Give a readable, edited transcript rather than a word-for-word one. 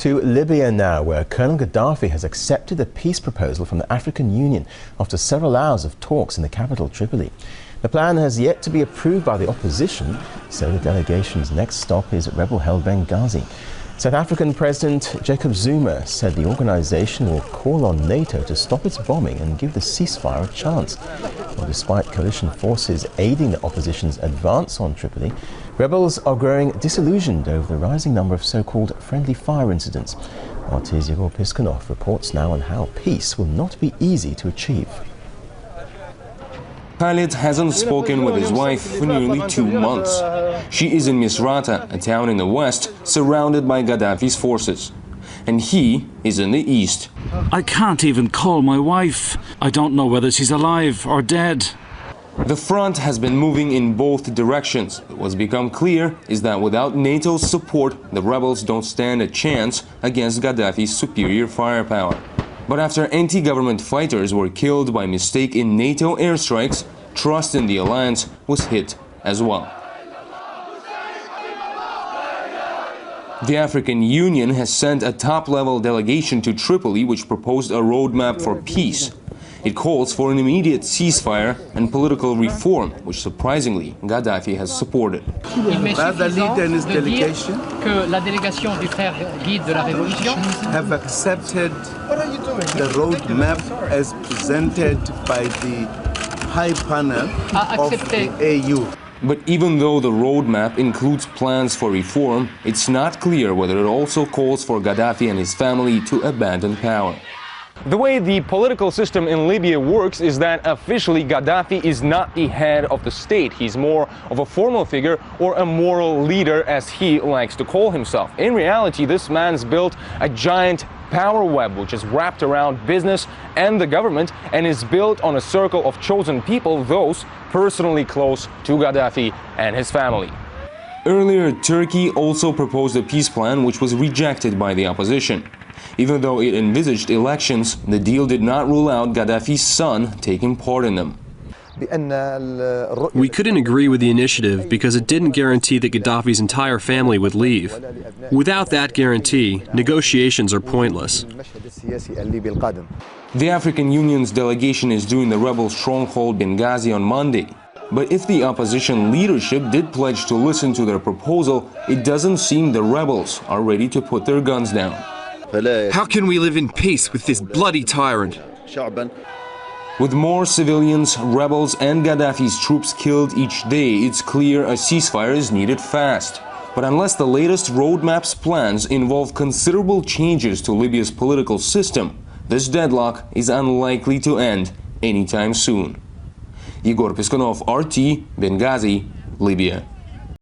To Libya now, where Colonel Gaddafi has accepted a peace proposal from the African Union after several hours of talks in the capital, Tripoli. The plan has yet to be approved by the opposition, so the delegation's next stop is rebel-held Benghazi. South African President Jacob Zuma said the organisation will call on NATO to stop its bombing and give the ceasefire a chance. Well, despite coalition forces aiding the opposition's advance on Tripoli, rebels are growing disillusioned over the rising number of so-called friendly fire incidents. RT's Yegor Piskunov reports now on how peace will not be easy to achieve. Khalid hasn't spoken with his wife for nearly 2 months. She is in Misrata, a town in the west, surrounded by Gaddafi's forces. And he is in the east. I can't even call my wife. I don't know whether she's alive or dead. The front has been moving in both directions. What's become clear is that without NATO's support, the rebels don't stand a chance against Gaddafi's superior firepower. But after anti-government fighters were killed by mistake in NATO airstrikes, trust in the alliance was hit as well. The African Union has sent a top-level delegation to Tripoli which proposed a roadmap for peace. It calls for an immediate ceasefire and political reform, which surprisingly Gaddafi has supported. The leader and his delegation have accepted the roadmap as presented by the High Panel of the AU. But even though the roadmap includes plans for reform, it's not clear whether it also calls for Gaddafi and his family to abandon power. The way the political system in Libya works is that officially Gaddafi is not the head of the state. He's more of a formal figure or a moral leader, as he likes to call himself. In reality, this man's built a giant power web which is wrapped around business and the government and is built on a circle of chosen people, those personally close to Gaddafi and his family. Earlier, Turkey also proposed a peace plan which was rejected by the opposition. Even though it envisaged elections, the deal did not rule out Gaddafi's son taking part in them. We couldn't agree with the initiative because it didn't guarantee that Gaddafi's entire family would leave. Without that guarantee, negotiations are pointless. The African Union's delegation is due in the rebel stronghold Benghazi on Monday. But if the opposition leadership did pledge to listen to their proposal, it doesn't seem the rebels are ready to put their guns down. How can we live in peace with this bloody tyrant? With more civilians, rebels and Gaddafi's troops killed each day, it's clear a ceasefire is needed fast. But unless the latest roadmap's plans involve considerable changes to Libya's political system, this deadlock is unlikely to end anytime soon. Yegor Piskunov, RT, Benghazi, Libya.